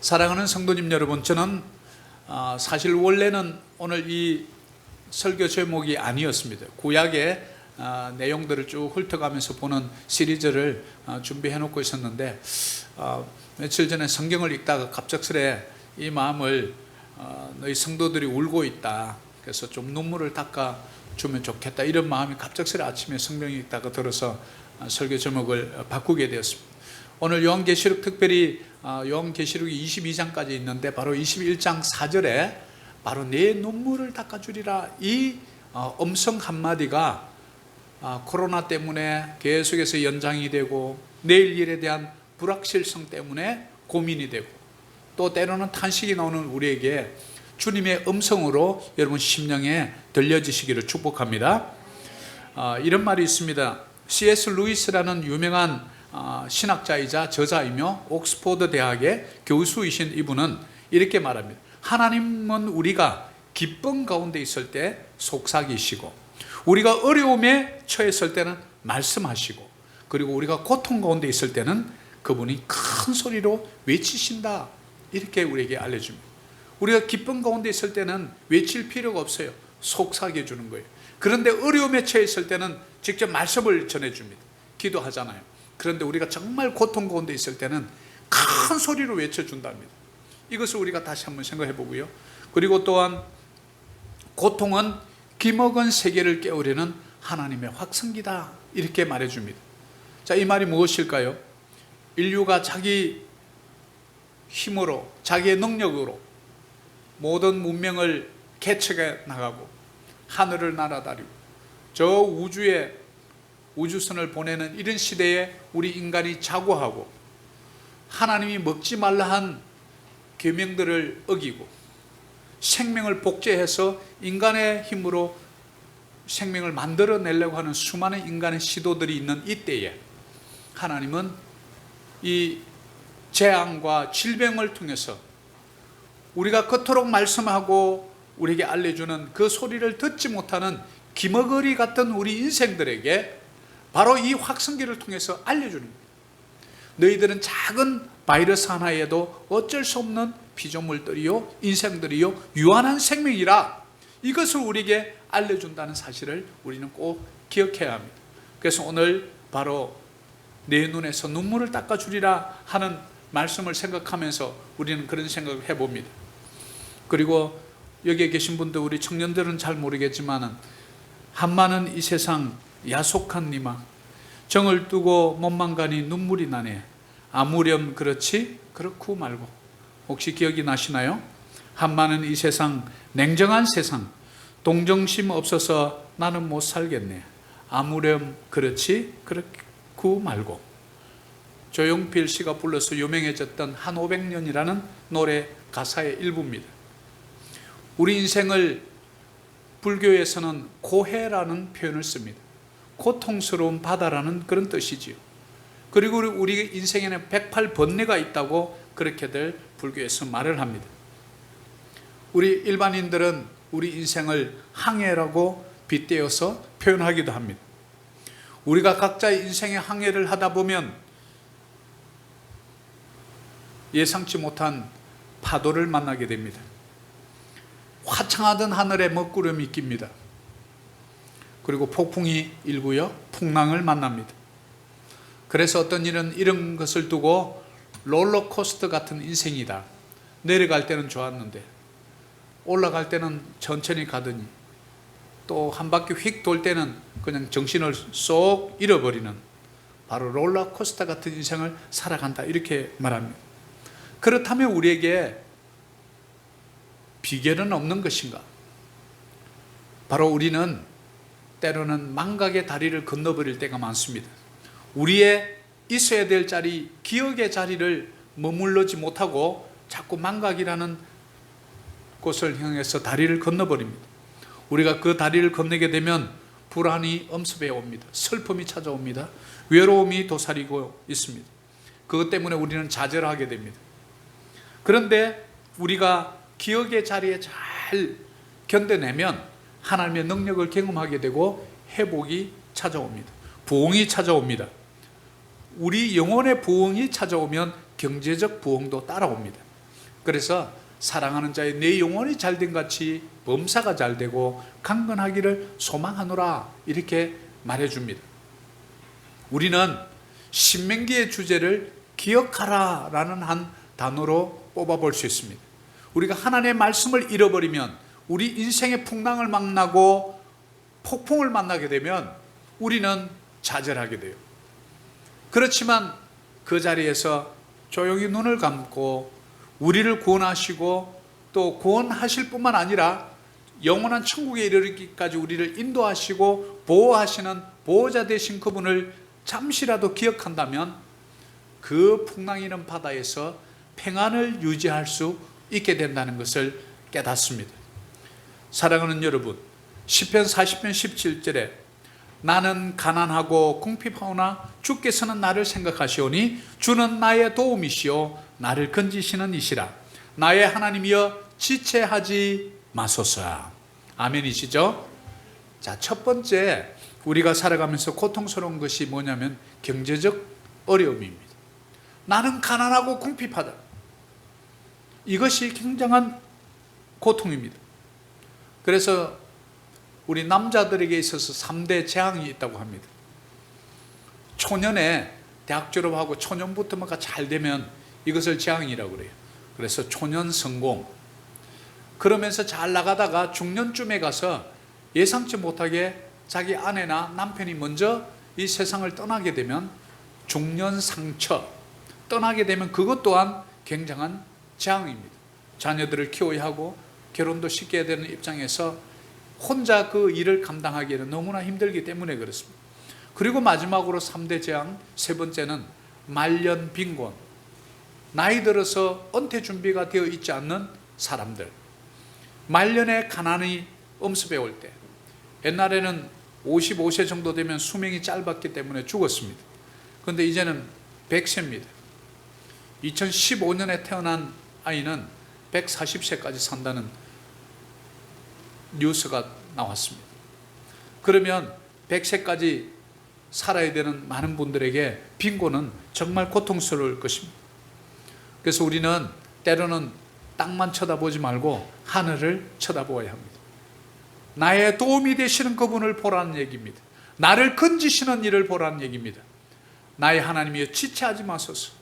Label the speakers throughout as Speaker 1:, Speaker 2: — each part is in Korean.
Speaker 1: 사랑하는 성도님 여러분, 저는 사실 원래는 오늘 이 설교 제목이 아니었습니다. 구약의 내용들을 쭉 훑어가면서 보는 시리즈를 준비해 놓고 있었는데, 며칠 전에 성경을 읽다가 갑작스레 이 마음을 너희 성도들이 울고 있다, 그래서 좀 눈물을 닦아주면 좋겠다, 이런 마음이 갑작스레 아침에 성경 읽다가 들어서 설교 제목을 바꾸게 되었습니다. 오늘 요한계시록, 특별히 요한계시록이 22장까지 있는데 바로 21장 4절에 바로 내 눈물을 닦아주리라, 이 음성 한마디가 코로나 때문에 계속해서 연장이 되고 내일 일에 대한 불확실성 때문에 고민이 되고 또 때로는 탄식이 나오는 우리에게 주님의 음성으로 여러분 심령에 들려지시기를 축복합니다. 이런 말이 있습니다. C.S. 루이스라는 유명한 신학자이자 저자이며 옥스포드 대학의 교수이신 이분은 이렇게 말합니다. 하나님은 우리가 기쁨 가운데 있을 때 속삭이시고, 우리가 어려움에 처했을 때는 말씀하시고, 그리고 우리가 고통 가운데 있을 때는 그분이 큰 소리로 외치신다, 이렇게 우리에게 알려줍니다. 우리가 기쁨 가운데 있을 때는 외칠 필요가 없어요. 속삭여 주는 거예요. 그런데 어려움에 처했을 때는 직접 말씀을 전해줍니다. 기도하잖아요. 그런데 우리가 정말 고통 가운데 있을 때는 큰 소리로 외쳐준답니다. 이것을 우리가 다시 한번 생각해 보고요. 그리고 또한 고통은 기먹은 세계를 깨우려는 하나님의 확성기다, 이렇게 말해줍니다. 자, 이 말이 무엇일까요? 인류가 자기 힘으로, 자기의 능력으로 모든 문명을 개척해 나가고 하늘을 날아다니고 저 우주에 우주선을 보내는 이런 시대에 우리 인간이 자고하고 하나님이 먹지 말라 한 계명들을 어기고 생명을 복제해서 인간의 힘으로 생명을 만들어내려고 하는 수많은 인간의 시도들이 있는 이때에 하나님은 이 재앙과 질병을 통해서 우리가 그토록 말씀하고 우리에게 알려주는 그 소리를 듣지 못하는 기머거리 같은 우리 인생들에게 바로 이 확성기를 통해서 알려주는 거예요. 너희들은 작은 바이러스 하나에도 어쩔 수 없는 피조물들이요, 인생들이요, 유한한 생명이라, 이것을 우리에게 알려준다는 사실을 우리는 꼭 기억해야 합니다. 그래서 오늘 바로 내 눈에서 눈물을 닦아주리라 하는 말씀을 생각하면서 우리는 그런 생각을 해봅니다. 그리고 여기에 계신 분들, 우리 청년들은 잘 모르겠지만은 한많은 이 세상 야속한 니마, 정을 두고 몸만 가니 눈물이 나네, 아무렴 그렇지 그렇고 말고, 혹시 기억이 나시나요? 한많은 이 세상, 냉정한 세상, 동정심 없어서 나는 못 살겠네, 아무렴 그렇지 그렇고 말고. 조용필 씨가 불러서 유명해졌던 한 500년이라는 노래 가사의 일부입니다. 우리 인생을 불교에서는 고해라는 표현을 씁니다. 고통스러운 바다라는 그런 뜻이지요. 그리고 우리 인생에는 108번뇌가 있다고 그렇게들 불교에서 말을 합니다. 우리 일반인들은 우리 인생을 항해라고 빗대어서 표현하기도 합니다. 우리가 각자의 인생의 항해를 하다 보면 예상치 못한 파도를 만나게 됩니다. 화창하던 하늘에 먹구름이 낍니다. 그리고 폭풍이 일고요, 풍랑을 만납니다. 그래서 어떤 일은 이런 것을 두고 롤러코스터 같은 인생이다, 내려갈 때는 좋았는데 올라갈 때는 천천히 가더니 또 한 바퀴 휙 돌 때는 그냥 정신을 쏙 잃어버리는 바로 롤러코스터 같은 인생을 살아간다, 이렇게 말합니다. 그렇다면 우리에게 비결은 없는 것인가? 바로 우리는 때로는 망각의 다리를 건너버릴 때가 많습니다. 우리의 있어야 될 자리, 기억의 자리를 머물러지 못하고 자꾸 망각이라는 곳을 향해서 다리를 건너버립니다. 우리가 그 다리를 건너게 되면 불안이 엄습해 옵니다. 슬픔이 찾아옵니다. 외로움이 도사리고 있습니다. 그것 때문에 우리는 좌절하게 됩니다. 그런데 우리가 기억의 자리에 잘 견뎌내면 하나님의 능력을 경험하게 되고 회복이 찾아옵니다. 부흥이 찾아옵니다. 우리 영혼의 부흥이 찾아오면 경제적 부흥도 따라옵니다. 그래서 사랑하는 자의 내 영혼이 잘된 같이 범사가 잘되고 강건하기를 소망하노라 이렇게 말해줍니다. 우리는 신명기의 주제를 기억하라 라는 한 단어로 뽑아볼 수 있습니다. 우리가 하나님의 말씀을 잃어버리면, 우리 인생의 풍랑을 만나고 폭풍을 만나게 되면 우리는 좌절하게 돼요. 그렇지만 그 자리에서 조용히 눈을 감고 우리를 구원하시고 또 구원하실 뿐만 아니라 영원한 천국에 이르기까지 우리를 인도하시고 보호하시는 보호자 되신 그분을 잠시라도 기억한다면 그 풍랑이는 바다에서 평안을 유지할 수 있게 된다는 것을 깨닫습니다. 사랑하는 여러분, 시편 40편 17절에 나는 가난하고 궁핍하오나 주께서는 나를 생각하시오니 주는 나의 도움이시오 나를 건지시는 이시라. 나의 하나님이여 지체하지 마소서. 아멘이시죠? 자, 첫 번째 우리가 살아가면서 고통스러운 것이 뭐냐면 경제적 어려움입니다. 나는 가난하고 궁핍하다. 이것이 굉장한 고통입니다. 그래서 우리 남자들에게 있어서 3대 재앙이 있다고 합니다. 초년에 대학 졸업하고 초년부터가 잘 되면 이것을 재앙이라고 그래요. 그래서 초년 성공. 그러면서 잘 나가다가 중년쯤에 가서 예상치 못하게 자기 아내나 남편이 먼저 이 세상을 떠나게 되면 중년 상처. 떠나게 되면 그것 또한 굉장한 재앙입니다. 자녀들을 키워야 하고 결혼도 시켜야 되는 입장에서 혼자 그 일을 감당하기에는 너무나 힘들기 때문에 그렇습니다. 그리고 마지막으로 3대 재앙, 세 번째는 말년 빈곤. 나이 들어서 은퇴 준비가 되어 있지 않는 사람들, 말년에 가난이 엄습해 올 때, 옛날에는 55세 정도 되면 수명이 짧았기 때문에 죽었습니다. 그런데 이제는 100세입니다 2015년에 태어난 아이는 140세까지 산다는 뉴스가 나왔습니다. 그러면 100세까지 살아야 되는 많은 분들에게 빈곤은 정말 고통스러울 것입니다. 그래서 우리는 때로는 땅만 쳐다보지 말고 하늘을 쳐다보아야 합니다. 나의 도움이 되시는 그분을 보라는 얘기입니다. 나를 건지시는 이를 보라는 얘기입니다. 나의 하나님이여 지체하지 마소서.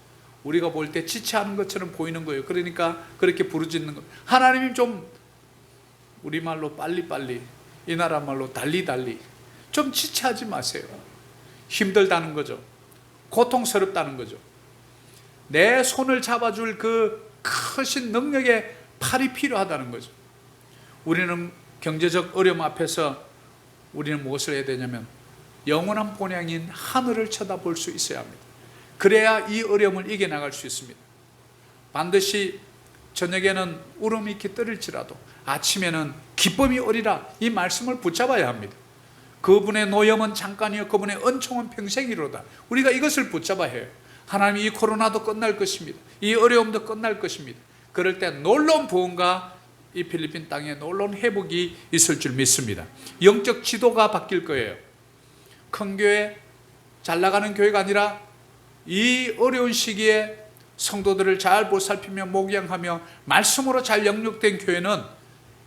Speaker 1: 우리가 볼 때 지체하는 것처럼 보이는 거예요. 그러니까 그렇게 부르짖는 거예요. 하나님이 좀 우리말로 빨리빨리, 이 나라 말로 달리달리 좀 지체하지 마세요. 힘들다는 거죠. 고통스럽다는 거죠. 내 손을 잡아줄 그 크신 능력의 팔이 필요하다는 거죠. 우리는 경제적 어려움 앞에서 우리는 무엇을 해야 되냐면 영원한 본향인 하늘을 쳐다볼 수 있어야 합니다. 그래야 이 어려움을 이겨나갈 수 있습니다. 반드시 저녁에는 울음이 깃들일지라도 아침에는 기쁨이 오리라, 이 말씀을 붙잡아야 합니다. 그분의 노염은 잠깐이요 그분의 은총은 평생이로다. 우리가 이것을 붙잡아야 해요. 하나님이 이 코로나도 끝날 것입니다. 이 어려움도 끝날 것입니다. 그럴 때 놀라운 부흥과 이 필리핀 땅에 놀라운 회복이 있을 줄 믿습니다. 영적 지도가 바뀔 거예요. 큰 교회, 잘 나가는 교회가 아니라 이 어려운 시기에 성도들을 잘 보살피며 목양하며 말씀으로 잘 영육된 교회는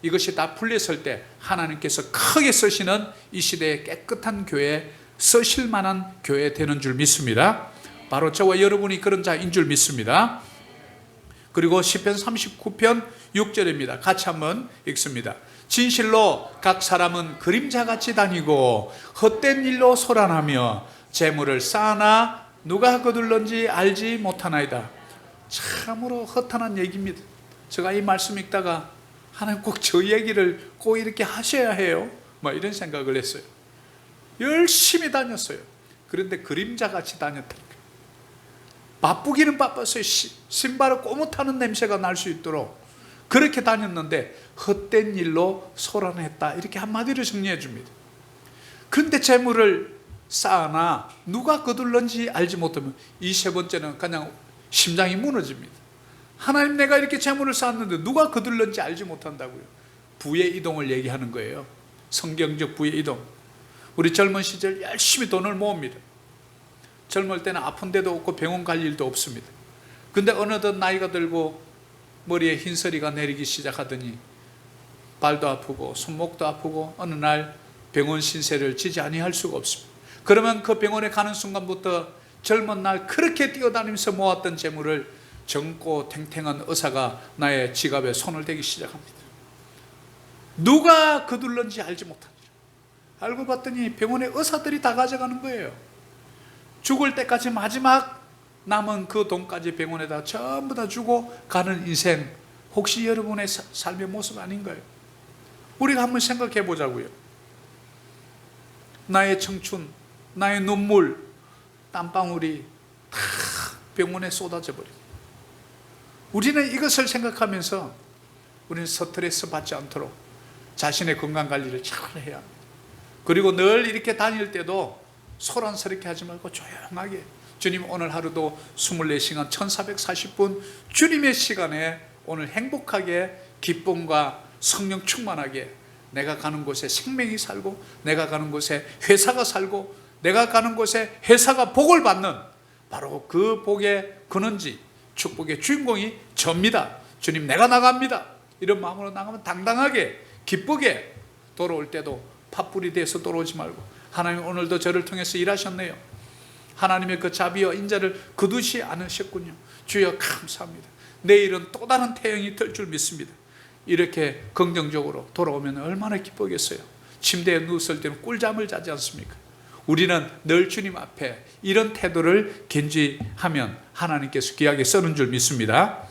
Speaker 1: 이것이 다 풀렸을 때 하나님께서 크게 쓰시는 이 시대의 깨끗한 교회, 쓰실 만한 교회 되는 줄 믿습니다. 바로 저와 여러분이 그런 자인 줄 믿습니다. 그리고 시편 39편 6절입니다. 같이 한번 읽습니다. 진실로 각 사람은 그림자같이 다니고 헛된 일로 소란하며 재물을 쌓아나 누가 거둘런지 알지 못하나이다. 참으로 허탄한 얘기입니다. 제가 이 말씀 읽다가 하나님 꼭 저 얘기를 꼭 이렇게 하셔야 해요? 이런 생각을 했어요. 열심히 다녔어요. 그런데 그림자같이 다녔다. 바쁘기는 바빴어요. 신발을 꼬뭇하는 냄새가 날 수 있도록 그렇게 다녔는데 헛된 일로 소란했다. 이렇게 한마디로 정리해 줍니다. 그런데 재물을 쌓아나 누가 거둘런지 알지 못하면 이 세 번째는 그냥 심장이 무너집니다. 하나님, 내가 이렇게 재물을 쌓았는데 누가 거둘런지 알지 못한다고요. 부의 이동을 얘기하는 거예요. 성경적 부의 이동. 우리 젊은 시절 열심히 돈을 모읍니다. 젊을 때는 아픈 데도 없고 병원 갈 일도 없습니다. 근데 어느덧 나이가 들고 머리에 흰서리가 내리기 시작하더니 발도 아프고 손목도 아프고 어느 날 병원 신세를 지지 아니할 수가 없습니다. 그러면 그 병원에 가는 순간부터 젊은 날 그렇게 뛰어다니면서 모았던 재물을 젊고 탱탱한 의사가 나의 지갑에 손을 대기 시작합니다. 누가 거둘런지 알지 못하니라. 알고 봤더니 병원의 의사들이 다 가져가는 거예요. 죽을 때까지 마지막 남은 그 돈까지 병원에다 전부 다 주고 가는 인생, 혹시 여러분의 삶의 모습 아닌가요? 우리가 한번 생각해 보자고요. 나의 청춘, 나의 눈물, 땀방울이 다 병원에 쏟아져 버립니다. 우리는 이것을 생각하면서 우리는 스트레스 받지 않도록 자신의 건강관리를 잘 해야 합니다. 그리고 늘 이렇게 다닐 때도 소란스럽게 하지 말고 조용하게, 주님 오늘 하루도 24시간 1440분 주님의 시간에 오늘 행복하게 기쁨과 성령 충만하게 내가 가는 곳에 생명이 살고, 내가 가는 곳에 회사가 살고, 내가 가는 곳에 회사가 복을 받는, 바로 그 복의 근원지 축복의 주인공이 접니다. 주님 내가 나갑니다. 이런 마음으로 나가면 당당하게 기쁘게 돌아올 때도 팥불이 돼서 돌아오지 말고, 하나님 오늘도 저를 통해서 일하셨네요. 하나님의 그 자비와 인자를 거두지 않으셨군요. 주여 감사합니다. 내일은 또 다른 태양이 뜰 줄 믿습니다. 이렇게 긍정적으로 돌아오면 얼마나 기쁘겠어요. 침대에 누웠을 때는 꿀잠을 자지 않습니까? 우리는 늘 주님 앞에 이런 태도를 견지하면 하나님께서 귀하게 써는 줄 믿습니다.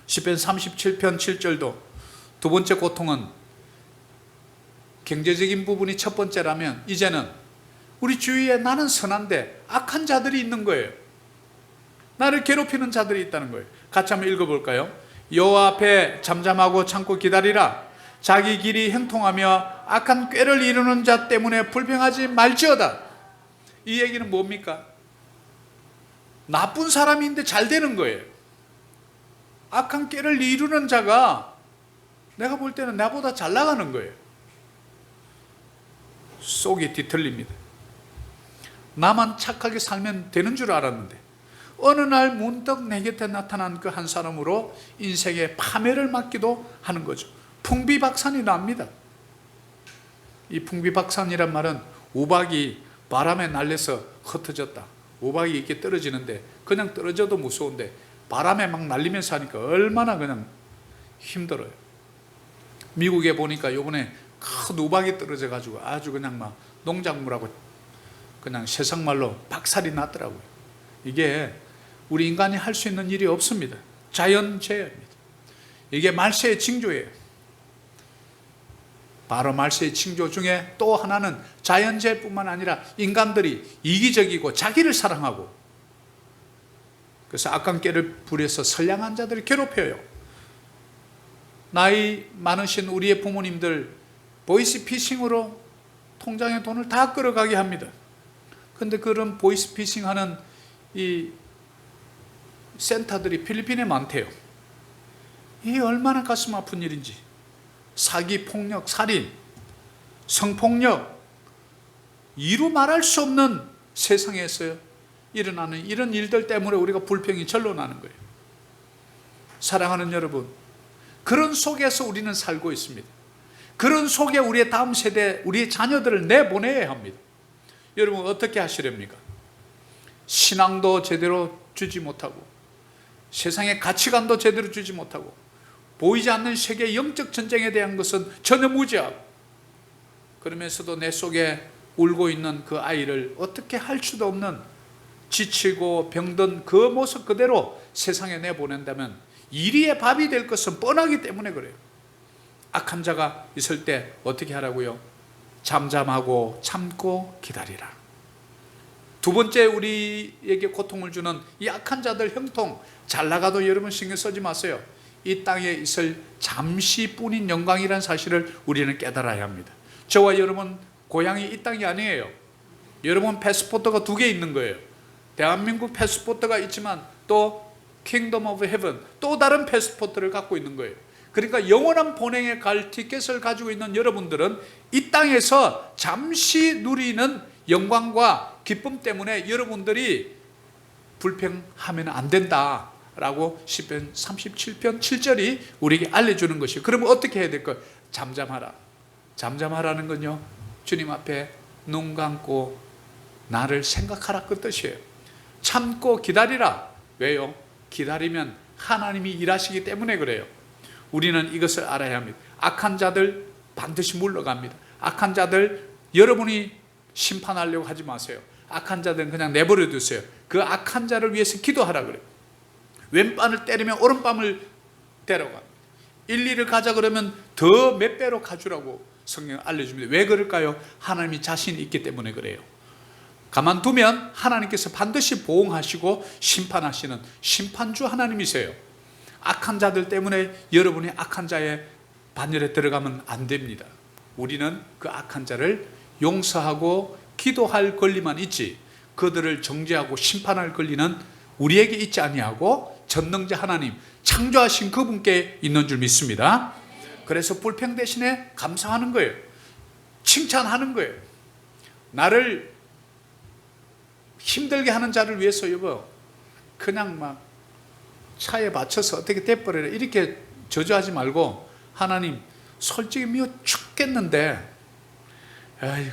Speaker 1: 시편 37편 7절도 두 번째 고통은 경제적인 부분이 첫 번째라면, 이제는 우리 주위에 나는 선한데 악한 자들이 있는 거예요. 나를 괴롭히는 자들이 있다는 거예요. 같이 한번 읽어볼까요? 여호와 앞에 잠잠하고 참고 기다리라. 자기 길이 형통하며 악한 꾀를 이루는 자 때문에 불평하지 말지어다. 이 얘기는 뭡니까? 나쁜 사람인데 잘 되는 거예요. 악한 꾀를 이루는 자가 내가 볼 때는 나보다 잘 나가는 거예요. 속이 뒤틀립니다. 나만 착하게 살면 되는 줄 알았는데 어느 날 문득 내 곁에 나타난 그 한 사람으로 인생의 파멸을 맞기도 하는 거죠. 풍비박산이 납니다. 이 풍비박산이란 말은 우박이 바람에 날려서 흩어졌다. 우박이 이렇게 떨어지는데 그냥 떨어져도 무서운데 바람에 막 날리면서 하니까 얼마나 그냥 힘들어요. 미국에 보니까 요번에 큰 우박이 떨어져 가지고 아주 그냥 막 농작물하고 그냥 세상말로 박살이 났더라고요. 이게 우리 인간이 할 수 있는 일이 없습니다. 자연재해입니다. 이게 말세의 징조예요. 바로 말세의 징조 중에 또 하나는 자연재해뿐만 아니라 인간들이 이기적이고 자기를 사랑하고, 그래서 악한 꾀를 부려서 선량한 자들을 괴롭혀요. 나이 많으신 우리의 부모님들 보이스피싱으로 통장에 돈을 다 끌어가게 합니다. 그런데 그런 보이스피싱하는 이 센터들이 필리핀에 많대요. 이게 얼마나 가슴 아픈 일인지. 사기, 폭력, 살인, 성폭력, 이루 말할 수 없는 세상에서 일어나는 이런 일들 때문에 우리가 불평이 절로 나는 거예요. 사랑하는 여러분, 그런 속에서 우리는 살고 있습니다. 그런 속에 우리의 다음 세대, 우리의 자녀들을 내보내야 합니다. 여러분 어떻게 하시렵니까? 신앙도 제대로 주지 못하고, 세상의 가치관도 제대로 주지 못하고, 보이지 않는 세계 영적 전쟁에 대한 것은 전혀 무지하고, 그러면서도 내 속에 울고 있는 그 아이를 어떻게 할 수도 없는 지치고 병든 그 모습 그대로 세상에 내보낸다면 이리의 밥이 될 것은 뻔하기 때문에 그래요. 악한 자가 있을 때 어떻게 하라고요? 잠잠하고 참고 기다리라. 두 번째 우리에게 고통을 주는 이 악한 자들 형통, 잘 나가도 여러분 신경 쓰지 마세요. 이 땅에 있을 잠시뿐인 영광이라는 사실을 우리는 깨달아야 합니다. 저와 여러분 고향이 이 땅이 아니에요. 여러분 패스포트가 2개 있는 거예요. 대한민국 패스포트가 있지만 또 킹덤 오브 헤븐, 또 다른 패스포트를 갖고 있는 거예요. 그러니까 영원한 본행에 갈 티켓을 가지고 있는 여러분들은 이 땅에서 잠시 누리는 영광과 기쁨 때문에 여러분들이 불평하면 안 된다. 라고 시편 37편 7절이 우리에게 알려주는 것이에요. 그러면 어떻게 해야 될까요? 잠잠하라. 잠잠하라는 건요, 주님 앞에 눈 감고 나를 생각하라 그 뜻이에요. 참고 기다리라. 왜요? 기다리면 하나님이 일하시기 때문에 그래요. 우리는 이것을 알아야 합니다. 악한 자들 반드시 물러갑니다. 악한 자들 여러분이 심판하려고 하지 마세요. 악한 자들은 그냥 내버려 두세요. 그 악한 자를 위해서 기도하라 그래요. 왼밤을 때리면 오른밤을 때려가. 일리를 가자 그러면 더 몇 배로 가주라고 성경은 알려줍니다. 왜 그럴까요? 하나님이 자신이 있기 때문에 그래요. 가만두면 하나님께서 반드시 보응하시고 심판하시는 심판주 하나님이세요. 악한 자들 때문에 여러분이 악한 자의 반열에 들어가면 안 됩니다. 우리는 그 악한 자를 용서하고 기도할 권리만 있지, 그들을 정죄하고 심판할 권리는 우리에게 있지 아니하고 전능자 하나님, 창조하신 그분께 있는 줄 믿습니다. 그래서 불평 대신에 감사하는 거예요. 칭찬하는 거예요. 나를 힘들게 하는 자를 위해서 여보 그냥 막 차에 받쳐서 어떻게 돼버려라 이렇게 저주하지 말고, 하나님 솔직히 미워 죽겠는데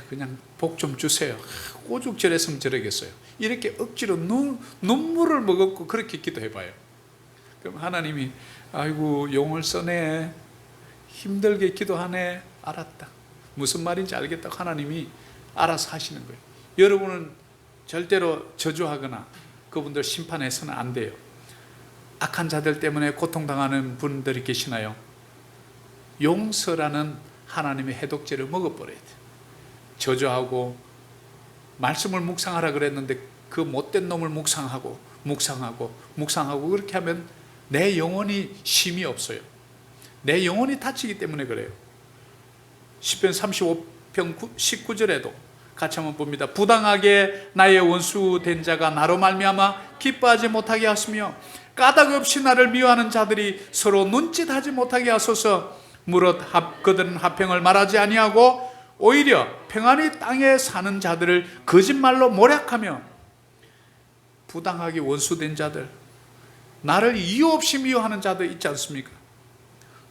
Speaker 1: 그냥 복 좀 주세요. 오죽 저랬으면 저러겠어요. 이렇게 억지로 눈물을 머금고 그렇게 기도해봐요. 그럼 하나님이 아이고 용을 써네, 힘들게 기도하네, 알았다, 무슨 말인지 알겠다고 하나님이 알아서 하시는 거예요. 여러분은 절대로 저주하거나 그분들 심판해서는 안 돼요. 악한 자들 때문에 고통당하는 분들이 계시나요? 용서라는 하나님의 해독제를 먹어버려야 돼요. 저주하고 말씀을 묵상하라 그랬는데 그 못된 놈을 묵상하고 그렇게 하면 내 영혼이 쉼이 없어요. 내 영혼이 다치기 때문에 그래요. 시편 35편 19절에도 같이 한번 봅니다. 부당하게 나의 원수 된 자가 나로 말미암아 기뻐하지 못하게 하시며 까닭 없이 나를 미워하는 자들이 서로 눈짓하지 못하게 하소서. 무릇 그들은 화평을 말하지 아니하고 오히려 평안히 땅에 사는 자들을 거짓말로 모략하며. 부당하게 원수된 자들, 나를 이유 없이 미워하는 자들 있지 않습니까?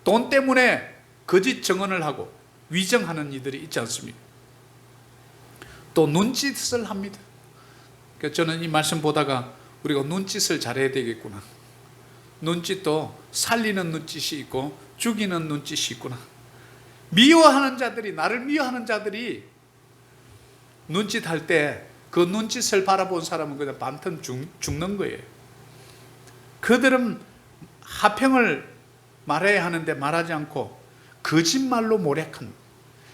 Speaker 1: 돈 때문에 거짓 증언을 하고 위정하는 이들이 있지 않습니까? 또 눈짓을 합니다. 그러니까 저는 이 말씀 보다가 우리가 눈짓을 잘해야 되겠구나. 눈짓도 살리는 눈짓이 있고 죽이는 눈짓이 있구나. 미워하는 자들이, 나를 미워하는 자들이 눈짓할 때 그 눈짓을 바라본 사람은 그냥 반틈 죽는 거예요. 그들은 화평을 말해야 하는데 말하지 않고 거짓말로 모략한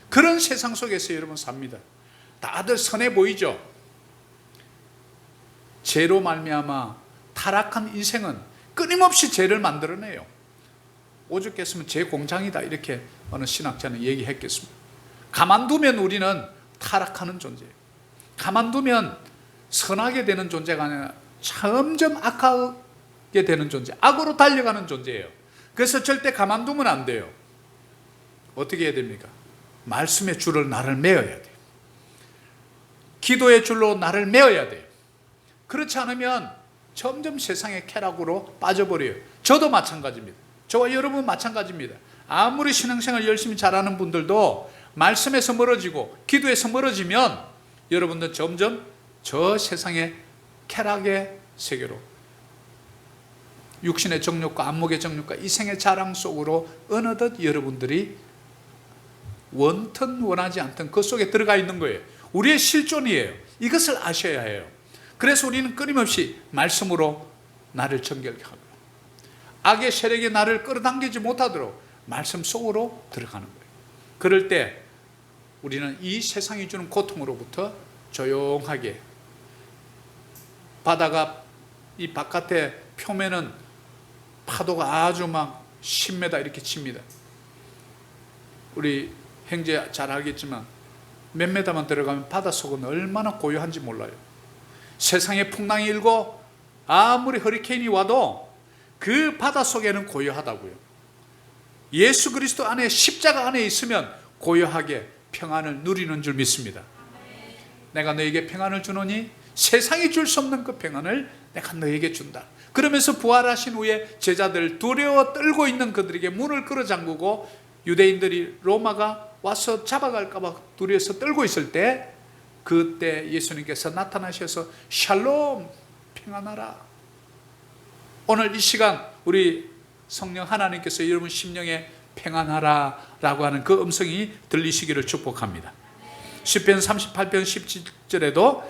Speaker 1: 그런 세상 속에서 여러분 삽니다. 다들 선해 보이죠? 죄로 말미암아 타락한 인생은 끊임없이 죄를 만들어내요. 오죽했으면 죄 공장이다 이렇게 어느 신학자는 얘기했겠습니다. 가만두면 우리는 타락하는 존재예요. 가만두면 선하게 되는 존재가 아니라 점점 악하게 되는 존재, 악으로 달려가는 존재예요. 그래서 절대 가만두면 안 돼요. 어떻게 해야 됩니까? 말씀의 줄을 나를 메어야 돼요. 기도의 줄로 나를 메어야 돼요. 그렇지 않으면 점점 세상의 쾌락으로 빠져버려요. 저도 마찬가지입니다. 저와 여러분 마찬가지입니다. 아무리 신앙생활 열심히 잘하는 분들도 말씀에서 멀어지고 기도에서 멀어지면 여러분들 점점 저 세상의 쾌락의 세계로, 육신의 정욕과 안목의 정욕과 이생의 자랑 속으로 어느덧 여러분들이 원튼 원하지 않든 그 속에 들어가 있는 거예요. 우리의 실존이에요. 이것을 아셔야 해요. 그래서 우리는 끊임없이 말씀으로 나를 정결케 하고 악의 세력이 나를 끌어당기지 못하도록 말씀 속으로 들어가는 거예요. 그럴 때 우리는 이 세상이 주는 고통으로부터 조용하게, 바다가 이 바깥에 표면은 파도가 아주 막 10m 이렇게 칩니다. 우리 형제 잘 알겠지만 몇 메다만 들어가면 바닷속은 얼마나 고요한지 몰라요. 세상에 풍랑이 일고 아무리 허리케인이 와도 그 바닷속에는 고요하다고요. 예수 그리스도 안에, 십자가 안에 있으면 고요하게 평안을 누리는 줄 믿습니다. 내가 너에게 평안을 주노니 세상이 줄 수 없는 그 평안을 내가 너에게 준다. 그러면서 부활하신 후에 제자들 두려워 떨고 있는 그들에게 문을 끌어 잠그고 유대인들이 로마가 와서 잡아갈까 봐 두려워서 떨고 있을 때 그때 예수님께서 나타나셔서 샬롬 평안하라. 오늘 이 시간 우리 성령 하나님께서 여러분 심령에 평안하라 라고 하는 그 음성이 들리시기를 축복합니다. 시편 38편 17절에도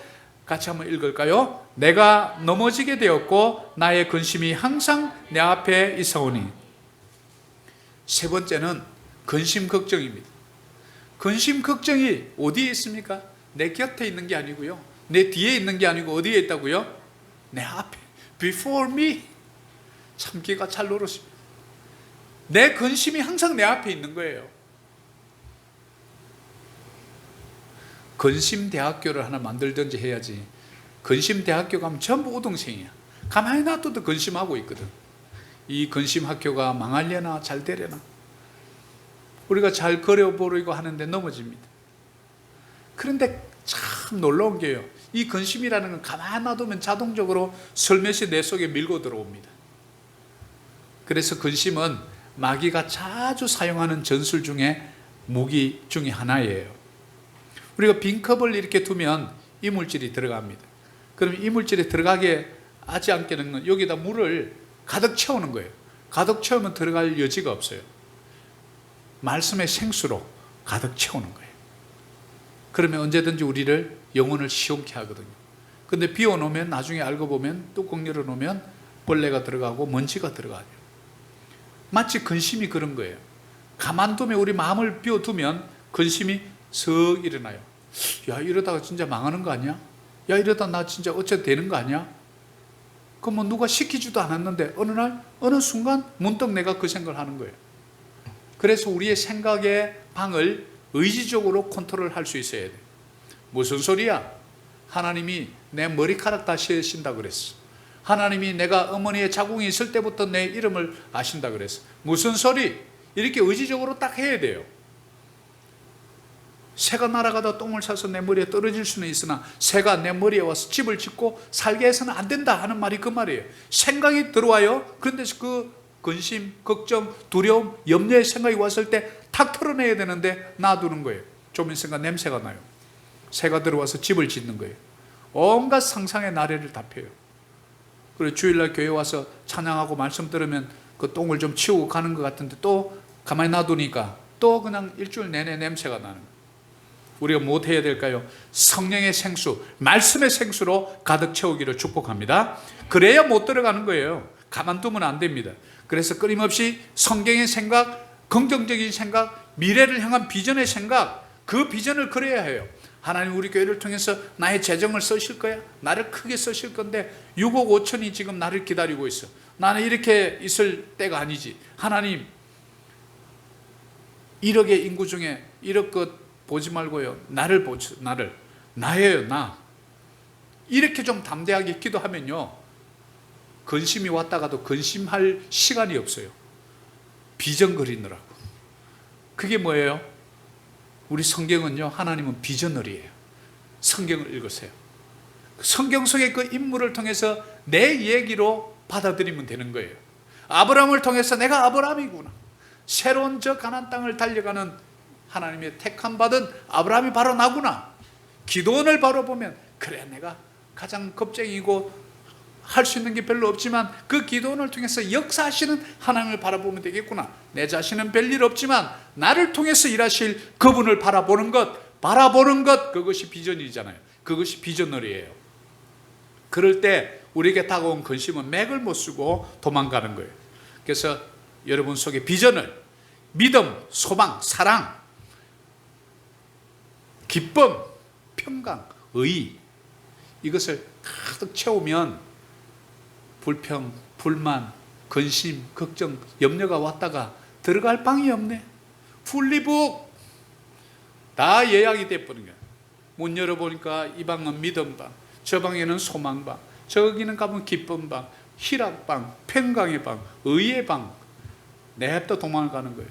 Speaker 1: 같이 한번 읽을까요? 내가 넘어지게 되었고 나의 근심이 항상 내 앞에 있사오니. 세 번째는 근심 걱정입니다. 근심 걱정이 어디에 있습니까? 내 곁에 있는 게 아니고요, 내 뒤에 있는 게 아니고 어디에 있다고요? 내 앞에, before me. 참기가 잘 노릇입니다. 내 근심이 항상 내 앞에 있는 거예요. 근심대학교를 하나 만들든지 해야지. 근심대학교 가면 전부 우등생이야. 가만히 놔둬도 근심하고 있거든. 이 근심학교가 망하려나 잘 되려나. 우리가 잘 그려보려고 하는데 넘어집니다. 그런데 참 놀라운 게요, 이 근심이라는 건 가만히 놔두면 자동적으로 슬며시 내 속에 밀고 들어옵니다. 그래서 근심은 마귀가 자주 사용하는 전술 중에 무기 중에 하나예요. 우리가 빈 컵을 이렇게 두면 이물질이 들어갑니다. 그럼 이물질이 들어가게 하지 않게는 여기다 물을 가득 채우는 거예요. 가득 채우면 들어갈 여지가 없어요. 말씀의 생수로 가득 채우는 거예요. 그러면 언제든지 우리를 영혼을 시원케 하거든요. 근데 비워놓으면 나중에 알고 보면 뚜껑 열어놓으면 벌레가 들어가고 먼지가 들어가요. 마치 근심이 그런 거예요. 가만두면, 우리 마음을 비워두면 근심이 석 일어나요. 야, 이러다가 진짜 망하는 거 아니야? 야, 이러다 나 진짜 어째 되는 거 아니야? 그럼 뭐 누가 시키지도 않았는데 어느 날 어느 순간 문득 내가 그 생각을 하는 거예요. 그래서 우리의 생각의 방을 의지적으로 컨트롤할 수 있어야 돼. 무슨 소리야? 하나님이 내 머리카락 다 세신다 그랬어. 하나님이 내가 어머니의 자궁이 있을 때부터 내 이름을 아신다 그랬어. 무슨 소리? 이렇게 의지적으로 딱 해야 돼요. 새가 날아가다 똥을 싸서 내 머리에 떨어질 수는 있으나 새가 내 머리에 와서 집을 짓고 살게 해서는 안 된다 하는 말이 그 말이에요. 생각이 들어와요. 그런데 그 근심, 걱정, 두려움, 염려의 생각이 왔을 때 탁 털어내야 되는데 놔두는 거예요. 좀 있으니까 냄새가 나요. 새가 들어와서 집을 짓는 거예요. 온갖 상상의 나래를 다 펴요. 그리고 주일날 교회 와서 찬양하고 말씀 들으면 그 똥을 좀 치우고 가는 것 같은데 또 가만히 놔두니까 또 그냥 일주일 내내 냄새가 나는 거예요. 우리가 뭐 해야 될까요? 성령의 생수, 말씀의 생수로 가득 채우기를 축복합니다. 그래야 못 들어가는 거예요. 가만두면 안 됩니다. 그래서 끊임없이 성경의 생각, 긍정적인 생각, 미래를 향한 비전의 생각, 그 비전을 그려야 해요. 하나님 우리 교회를 통해서 나의 재정을 쓰실 거야. 나를 크게 쓰실 건데 6억 5천이 지금 나를 기다리고 있어. 나는 이렇게 있을 때가 아니지. 하나님 1억의 인구 중에 1억 것 보지 말고요, 나를 보죠. 나예요, 나. 이렇게 좀 담대하게 기도하면요, 근심이 왔다가도 근심할 시간이 없어요. 비전 그리느라고. 그게 뭐예요? 우리 성경은요, 하나님은 비전널이에요. 성경을 읽으세요. 성경 속의 그 인물을 통해서 내 얘기로 받아들이면 되는 거예요. 아브라함을 통해서 내가 아브라함이구나. 새로운 저 가나안 땅을 달려가는 하나님의 택함 받은 아브라함이 바로 나구나. 기도원을 바로 보면 그래, 내가 가장 겁쟁이고 할 수 있는 게 별로 없지만 그 기도원을 통해서 역사하시는 하나님을 바라보면 되겠구나. 내 자신은 별일 없지만 나를 통해서 일하실 그분을 바라보는 것, 그것이 비전이잖아요. 그것이 비전널이에요. 그럴 때 우리에게 다가온 근심은 맥을 못 쓰고 도망가는 거예요. 그래서 여러분 속에 비전을, 믿음, 소망, 사랑, 기쁨, 평강, 의, 이것을 가득 채우면 불평, 불만, 근심, 걱정, 염려가 왔다가 들어갈 방이 없네. 풀리북 다 예약이 돼버린 거야. 문 열어보니까 이 방은 믿음방, 저 방에는 소망방, 저기는 가면 기쁨방, 희락방, 평강의 방, 의의 방. 냅다 도망을 가는 거예요.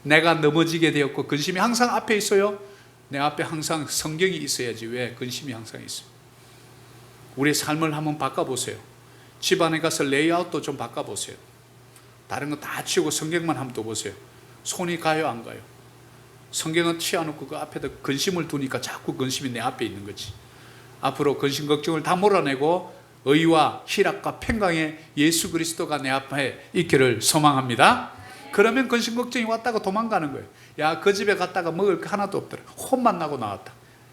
Speaker 1: 내가 넘어지게 되었고 근심이 항상 앞에 있어요. 내 앞에 항상 성경이 있어야지 왜 근심이 항상 있어요. 우리의 삶을 한번 바꿔보세요. 집안에 가서 레이아웃도 좀 바꿔보세요. 다른 거 다 치우고 성경만 한번 둬보세요. 손이 가요, 안 가요? 성경은 치워놓고 그 앞에다 근심을 두니까 자꾸 근심이 내 앞에 있는 거지. 앞으로 근심 걱정을 다 몰아내고 의와 희락과 평강의 예수 그리스도가 내 앞에 있기를 소망합니다. 그러면 근심 걱정이 왔다가 도망가는 거예요. 야, 그 집에 갔다가 먹을 거 하나도 없더라. 혼만 나고 나왔다.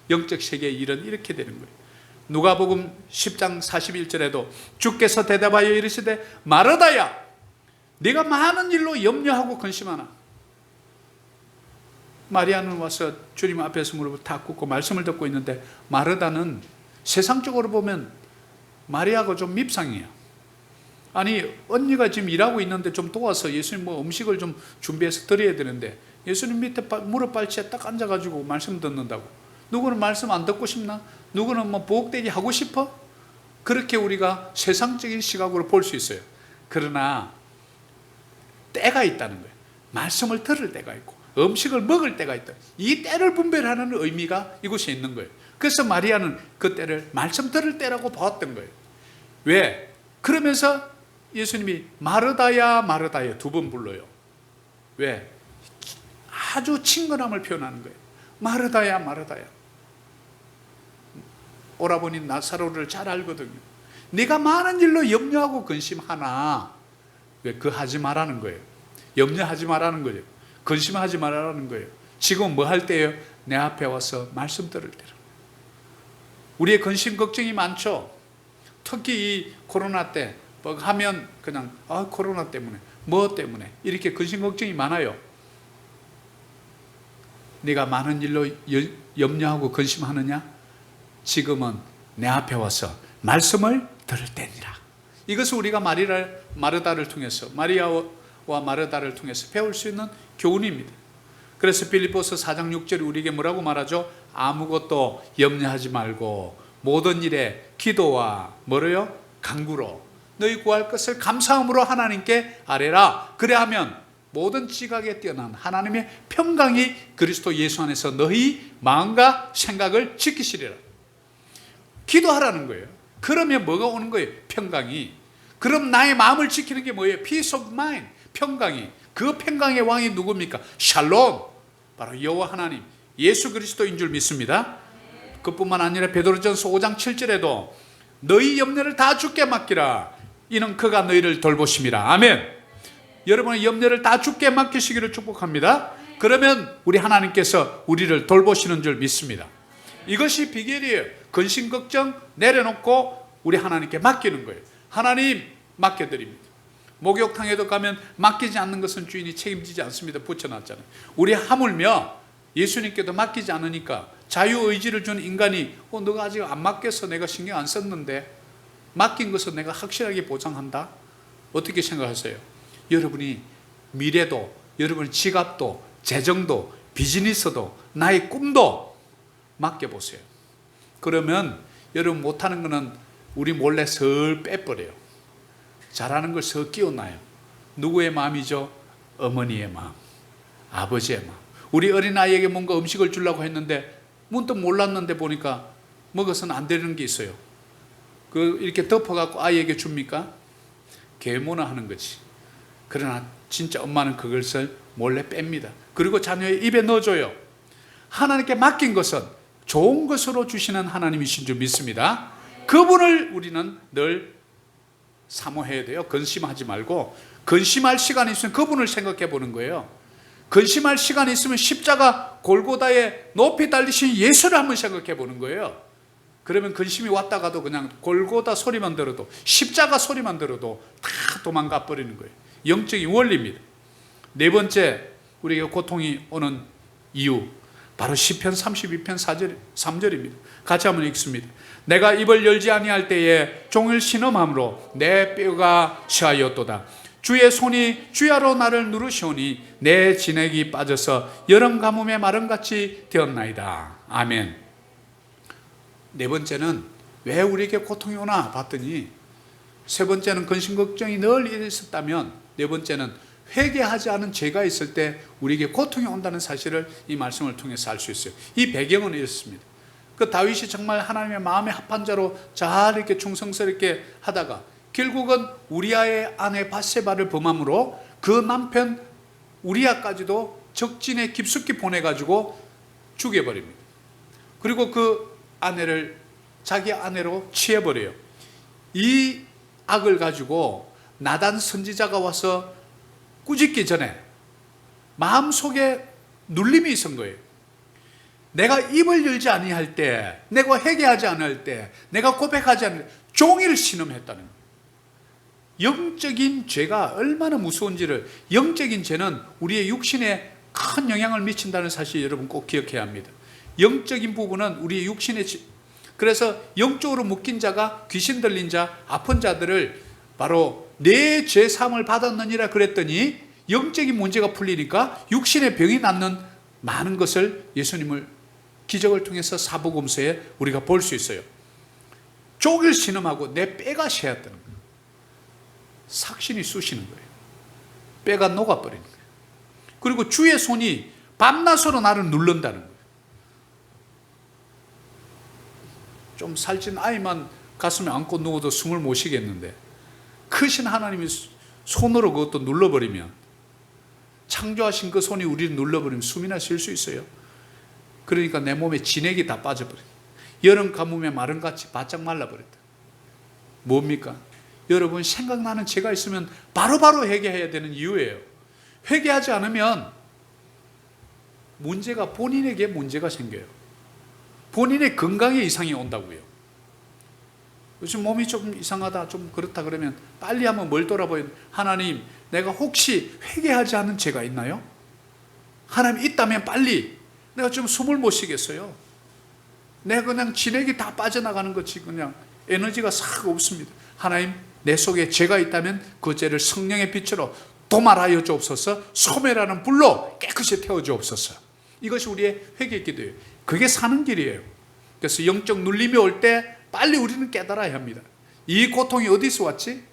Speaker 1: 영적 세계의 일은 이렇게 되는 거예요. 누가복음 10장 41절에도 주께서 대답하여 이르시되 마르다야, 네가 많은 일로 염려하고 근심하나. 마리아는 와서 주님 앞에서 무릎을 탁 꿇고 말씀을 듣고 있는데, 마르다는 세상적으로 보면 마리아가 좀 밉상이에요. 아니, 언니가 지금 일하고 있는데 좀 도와서 예수님 뭐 음식을 좀 준비해서 드려야 되는데, 예수님 밑에 무릎 발치에 딱 앉아가지고 말씀 듣는다고. 누구는 말씀 안 듣고 싶나? 누구는 뭐 보복되게 하고 싶어? 그렇게 우리가 세상적인 시각으로 볼 수 있어요. 그러나 때가 있다는 거예요. 말씀을 들을 때가 있고 음식을 먹을 때가 있다. 이 때를 분별하는 의미가 이곳에 있는 거예요. 그래서 마리아는 그 때를 말씀 들을 때라고 보았던 거예요. 왜? 그러면서 예수님이 마르다야 마르다야 두 번 불러요. 왜? 아주 친근함을 표현하는 거예요. 마르다야 마르다야. 오라버니 나사로를 잘 알거든요. 네가 많은 일로 염려하고 근심하나. 왜? 그 하지 말라는 거예요. 염려하지 말라는 거예요. 근심하지 말라는 거예요. 지금 뭐 할 때예요? 내 앞에 와서 말씀 들을 때로. 우리의 근심 걱정이 많죠. 특히 이 코로나 때 뭐 하면 그냥 코로나 때문에 뭐 때문에 이렇게 근심 걱정이 많아요. 네가 많은 일로 염려하고 근심하느냐? 지금은 내 앞에 와서 말씀을 들을 때니라. 이것을 우리가 마르다를 통해서, 마리아와 마르다를 통해서 배울 수 있는 교훈입니다. 그래서 빌립보서 4장 6절에 우리에게 뭐라고 말하죠? 아무것도 염려하지 말고 모든 일에 기도와 뭐래요? 간구로 너희 구할 것을 감사함으로 하나님께 아뢰라. 그래하면 모든 지각에 뛰어난 하나님의 평강이 그리스도 예수 안에서 너희 마음과 생각을 지키시리라. 기도하라는 거예요. 그러면 뭐가 오는 거예요? 평강이. 그럼 나의 마음을 지키는 게 뭐예요? Peace of mind. 평강이. 그 평강의 왕이 누굽니까? 샬롬. 바로 여호와 하나님 예수 그리스도인 줄 믿습니다. 그뿐만 아니라 베드로전서 5장 7절에도 너희 염려를 다 주께 맡기라. 이는 그가 너희를 돌보심이라. 아멘. 여러분의 염려를 다 주께 맡기시기를 축복합니다. 그러면 우리 하나님께서 우리를 돌보시는 줄 믿습니다. 이것이 비결이에요. 근심 걱정 내려놓고 우리 하나님께 맡기는 거예요. 하나님 맡겨드립니다. 목욕탕에도 가면 맡기지 않는 것은 주인이 책임지지 않습니다. 붙여놨잖아요. 우리 하물며 예수님께도 맡기지 않으니까 자유의지를 준 인간이 너가 아직 안 맡겨서 내가 신경 안 썼는데 맡긴 것은 내가 확실하게 보장한다? 어떻게 생각하세요? 여러분이 미래도, 여러분의 지갑도, 재정도, 비즈니스도, 나의 꿈도 맡겨보세요. 그러면 여러분 못하는 거는 우리 몰래 설 빼버려요. 잘하는 걸 서 끼워놔요. 누구의 마음이죠? 어머니의 마음, 아버지의 마음. 우리 어린아이에게 뭔가 음식을 주려고 했는데 문득 몰랐는데 보니까 먹어서는 안 되는 게 있어요. 이렇게 덮어갖고 아이에게 줍니까? 계모나 하는 거지. 그러나 진짜 엄마는 그것을 몰래 뺍니다. 그리고 자녀의 입에 넣어줘요. 하나님께 맡긴 것은 좋은 것으로 주시는 하나님이신 줄 믿습니다. 그분을 우리는 늘 사모해야 돼요. 근심하지 말고, 근심할 시간이 있으면 그분을 생각해 보는 거예요. 근심할 시간이 있으면 십자가 골고다에 높이 달리신 예수를 한번 생각해 보는 거예요. 그러면 근심이 왔다가도 그냥 골고다 소리만 들어도, 십자가 소리만 들어도 다 도망가 버리는 거예요. 영적인 원리입니다. 네 번째, 우리에게 고통이 오는 이유, 바로 시편 32편 3절입니다. 같이 한번 읽습니다. 내가 입을 열지 아니할 때에 종일 신음함으로 내 뼈가 취하였도다. 주의 손이 주야로 나를 누르시오니 내 진액이 빠져서 여름 가뭄의 마름같이 되었나이다. 아멘. 네 번째는 왜 우리에게 고통이 오나 봤더니, 세 번째는 근심 걱정이 늘 있었다면, 네 번째는 회개하지 않은 죄가 있을 때 우리에게 고통이 온다는 사실을 이 말씀을 통해서 알 수 있어요. 이 배경은 이렇습니다. 그 다윗이 정말 하나님의 마음에 합한 자로 잘 이렇게 충성스럽게 하다가 결국은 우리아의 아내 밧세바를 범함으로 그 남편 우리아까지도 적진에 깊숙이 보내가지고 죽여버립니다. 그리고 그 아내를 자기 아내로 취해버려요. 이 악을 가지고 나단 선지자가 와서 꾸짖기 전에 마음속에 눌림이 있은 거예요. 내가 입을 열지 아니할 때, 내가 회개하지 않을 때, 내가 고백하지 않을 때 종일 신음했다는 거예요. 영적인 죄가 얼마나 무서운지를, 영적인 죄는 우리의 육신에 큰 영향을 미친다는 사실 여러분 꼭 기억해야 합니다. 영적인 부분은 우리의 육신에, 그래서 영적으로 묶인 자가, 귀신 들린 자, 아픈 자들을 바로 내 죄사함을 받았느니라 그랬더니 영적인 문제가 풀리니까 육신의 병이 낫는 많은 것을 예수님을 기적을 통해서 사복음서에 우리가 볼 수 있어요. 쪽을 신음하고 내 뼈가 새었다는 거예요. 삭신이 쑤시는 거예요. 뼈가 녹아버리는 거예요. 그리고 주의 손이 밤낮으로 나를 누른다는 거예요. 좀 살찐 아이만 가슴에 안고 누워도 숨을 못 쉬겠는데 크신 하나님이 손으로 그것도 눌러버리면, 창조하신 그 손이 우리를 눌러버리면 숨이나 쉴 수 있어요. 그러니까 내 몸에 진액이 다 빠져버려요. 여름 가뭄에 마른같이 바짝 말라버렸다. 뭡니까? 여러분, 생각나는 죄가 있으면 바로바로 회개해야 되는 이유예요. 회개하지 않으면 문제가, 본인에게 문제가 생겨요. 본인의 건강에 이상이 온다고요. 요즘 몸이 조금 이상하다, 좀 그렇다 그러면 빨리 한번 뭘 돌아보요. 하나님, 내가 혹시 회개하지 않은 죄가 있나요? 하나님, 있다면 빨리. 내가 좀 숨을 못 쉬겠어요. 내가 그냥 진액이 다 빠져나가는 거지 그냥 에너지가 싹 없습니다. 하나님, 내 속에 죄가 있다면 그 죄를 성령의 빛으로 도말하여 주옵소서, 소멸하는 불로 깨끗이 태워 주옵소서. 이것이 우리의 회개 기도예요. 그게 사는 길이에요. 그래서 영적 눌림이 올 때 빨리 우리는 깨달아야 합니다. 이 고통이 어디서 왔지?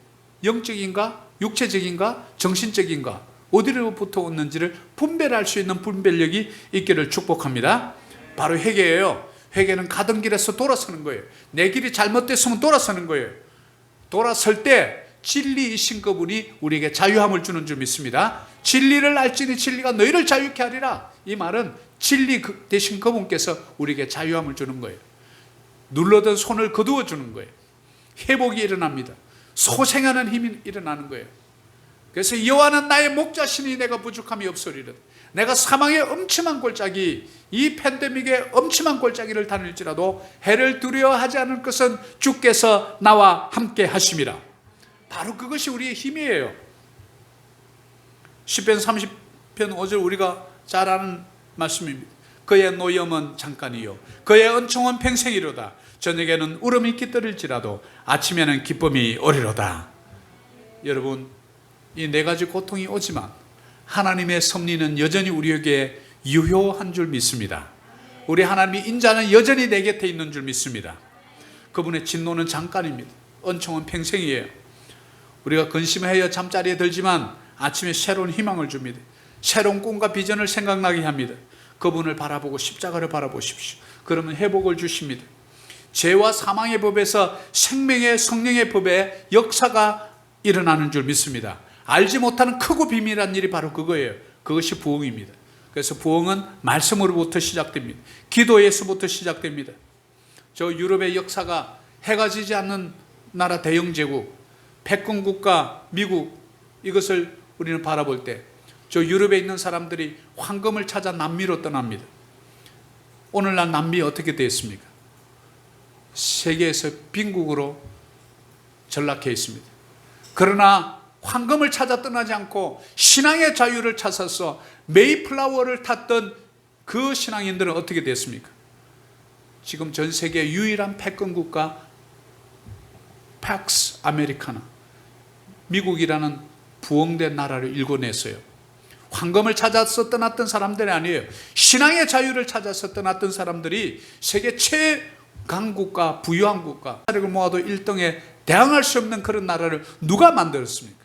Speaker 1: 영적인가? 육체적인가? 정신적인가? 어디로부터 왔는지를 분별할 수 있는 분별력이 있기를 축복합니다. 바로 회개예요. 회개는 가던 길에서 돌아서는 거예요. 내 길이 잘못됐으면 돌아서는 거예요. 돌아설 때 진리이신 그분이 우리에게 자유함을 주는 줄 믿습니다. 진리를 알지니 진리가 너희를 자유케 하리라. 이 말은 진리 되신 그분께서 우리에게 자유함을 주는 거예요. 눌러던 손을 거두어 주는 거예요. 회복이 일어납니다. 소생하는 힘이 일어나는 거예요. 그래서 여호와는 나의 목자시니 내가 부족함이 없으리라. 내가 사망의 엄침한 골짜기, 이 팬데믹의 엄침한 골짜기를 다닐지라도 해를 두려워하지 않을 것은 주께서 나와 함께 하심이라. 바로 그것이 우리의 힘이에요. 시편 30편 5절 우리가 잘 아는 말씀입니다. 그의 노염은 잠깐이요 그의 은총은 평생이로다. 저녁에는 울음이 깃들일지라도 아침에는 기쁨이 오리로다. 여러분, 이 네 가지 고통이 오지만 하나님의 섭리는 여전히 우리에게 유효한 줄 믿습니다. 우리 하나님이 인자는 여전히 내 곁에 있는 줄 믿습니다. 그분의 진노는 잠깐입니다. 은총은 평생이에요. 우리가 근심하여 잠자리에 들지만 아침에 새로운 희망을 줍니다. 새로운 꿈과 비전을 생각나게 합니다. 그분을 바라보고 십자가를 바라보십시오. 그러면 회복을 주십니다. 죄와 사망의 법에서 생명의 성령의 법에 역사가 일어나는 줄 믿습니다. 알지 못하는 크고 비밀한 일이 바로 그거예요. 그것이 부흥입니다. 그래서 부흥은 말씀으로부터 시작됩니다. 기도에서부터 시작됩니다. 저 유럽의 역사가 해가 지지 않는 나라 대영제국, 패권국가 미국, 이것을 우리는 바라볼 때 저 유럽에 있는 사람들이 황금을 찾아 남미로 떠납니다. 오늘날 남미 어떻게 되었습니까? 세계에서 빈국으로 전락해 있습니다. 그러나 황금을 찾아 떠나지 않고 신앙의 자유를 찾아서 메이플라워를 탔던 그 신앙인들은 어떻게 됐습니까? 지금 전 세계 유일한 패권국가 팍스 아메리카나, 미국이라는 부흥된 나라를 일궈냈어요. 황금을 찾아서 떠났던 사람들이 아니에요. 신앙의 자유를 찾아서 떠났던 사람들이 세계 최강국가, 부유한 국가, 세력을 모아도 1등에 대항할 수 없는 그런 나라를 누가 만들었습니까?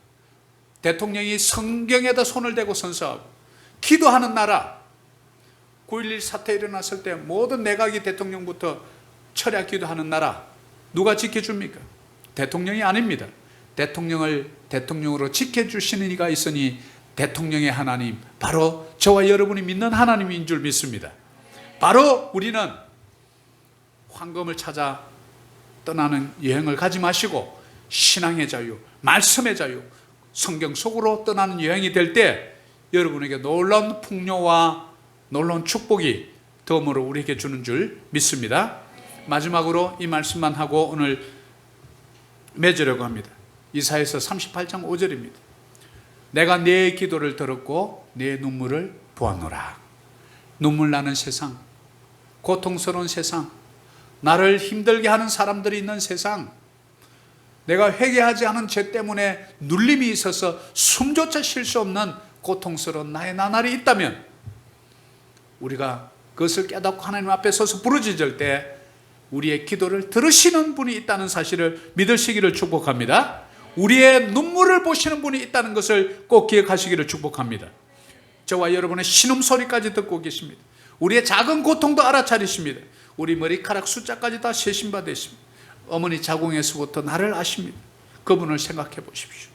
Speaker 1: 대통령이 성경에다 손을 대고 선서하고 기도하는 나라. 9.11 사태 일어났을 때 모든 내각이 대통령부터 철야 기도하는 나라 누가 지켜줍니까? 대통령이 아닙니다. 대통령을 대통령으로 지켜주시는 이가 있으니 대통령의 하나님, 바로 저와 여러분이 믿는 하나님인 줄 믿습니다. 바로 우리는 황금을 찾아 떠나는 여행을 가지 마시고 신앙의 자유, 말씀의 자유, 성경 속으로 떠나는 여행이 될 때 여러분에게 놀라운 풍요와 놀라운 축복이 덤으로 우리에게 주는 줄 믿습니다. 마지막으로 이 말씀만 하고 오늘 맺으려고 합니다. 이사야서 38장 5절입니다. 내가 네 기도를 들었고 네 눈물을 보았노라. 눈물 나는 세상, 고통스러운 세상, 나를 힘들게 하는 사람들이 있는 세상, 내가 회개하지 않은 죄 때문에 눌림이 있어서 숨조차 쉴 수 없는 고통스러운 나의 나날이 있다면 우리가 그것을 깨닫고 하나님 앞에 서서 부르짖을 때 우리의 기도를 들으시는 분이 있다는 사실을 믿으시기를 축복합니다. 우리의 눈물을 보시는 분이 있다는 것을 꼭 기억하시기를 축복합니다. 저와 여러분의 신음소리까지 듣고 계십니다. 우리의 작은 고통도 알아차리십니다. 우리 머리카락 숫자까지 다 세신 바 되십니다. 어머니 자궁에서부터 나를 아십니다. 그분을 생각해 보십시오.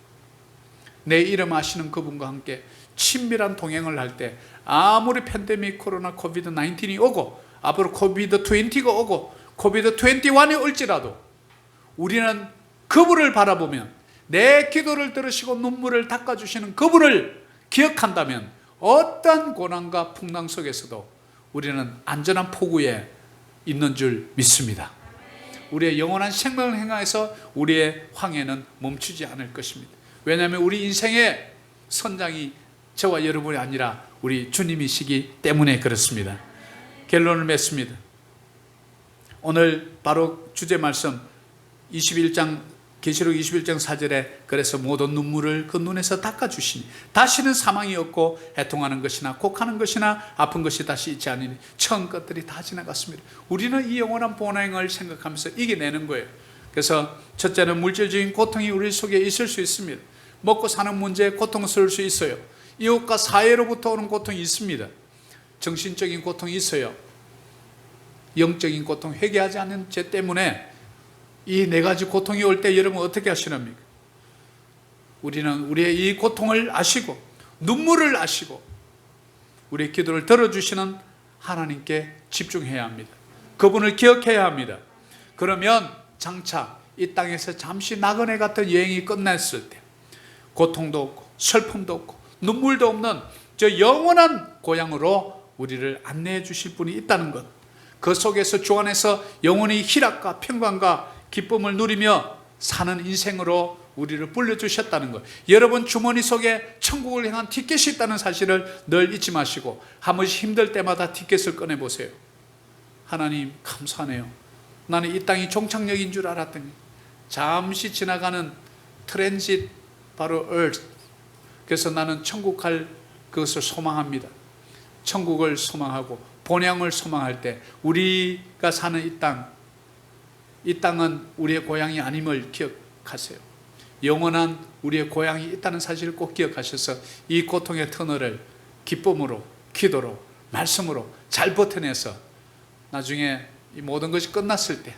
Speaker 1: 내 이름 아시는 그분과 함께 친밀한 동행을 할 때 아무리 팬데믹 코로나 코비드 19이 오고 앞으로 코비드 20가 오고 코비드 21이 올지라도 우리는 그분을 바라보면 내 기도를 들으시고 눈물을 닦아주시는 그분을 기억한다면 어떤 고난과 풍랑 속에서도 우리는 안전한 포구에 있는 줄 믿습니다. 우리의 영원한 생명을 행하여서 우리의 황해는 멈추지 않을 것입니다. 왜냐하면 우리 인생의 선장이 저와 여러분이 아니라 우리 주님이시기 때문에 그렇습니다. 결론을 맺습니다. 오늘 바로 주제 말씀 21장 계시록 21장 4절에 그래서 모든 눈물을 그 눈에서 닦아주시니 다시는 사망이 없고 애통하는 것이나 곡하는 것이나 아픈 것이 다시 있지 않으니 처음 것들이 다 지나갔습니다. 우리는 이 영원한 본행을 생각하면서 이겨내는 거예요. 그래서 첫째는 물질적인 고통이 우리 속에 있을 수 있습니다. 먹고 사는 문제에 고통스러울 수 있어요. 이웃과 사회로부터 오는 고통이 있습니다. 정신적인 고통이 있어요. 영적인 고통, 회개하지 않는 죄 때문에 이 네 가지 고통이 올 때 여러분 어떻게 하시렵니까? 우리는 우리의 이 고통을 아시고 눈물을 아시고 우리의 기도를 들어주시는 하나님께 집중해야 합니다. 그분을 기억해야 합니다. 그러면 장차 이 땅에서 잠시 나그네 같은 여행이 끝났을 때 고통도 없고 슬픔도 없고 눈물도 없는 저 영원한 고향으로 우리를 안내해 주실 분이 있다는 것, 그 속에서 주 안에서 영원히 희락과 평강과 기쁨을 누리며 사는 인생으로 우리를 불러주셨다는 것, 여러분 주머니 속에 천국을 향한 티켓이 있다는 사실을 늘 잊지 마시고 한 번씩 힘들 때마다 티켓을 꺼내보세요. 하나님 감사하네요. 나는 이 땅이 종착역인 줄 알았더니 잠시 지나가는 트랜짓, 바로 earth. 그래서 나는 천국 갈 그것을 소망합니다. 천국을 소망하고 본향을 소망할 때 우리가 사는 이 땅은 우리의 고향이 아님을 기억하세요. 영원한 우리의 고향이 있다는 사실을 꼭 기억하셔서 이 고통의 터널을 기쁨으로, 기도로, 말씀으로 잘 버텨내서 나중에 이 모든 것이 끝났을 때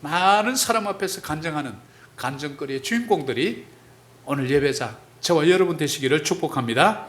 Speaker 1: 많은 사람 앞에서 간증하는 간증거리의 주인공들이 오늘 예배자 저와 여러분 되시기를 축복합니다.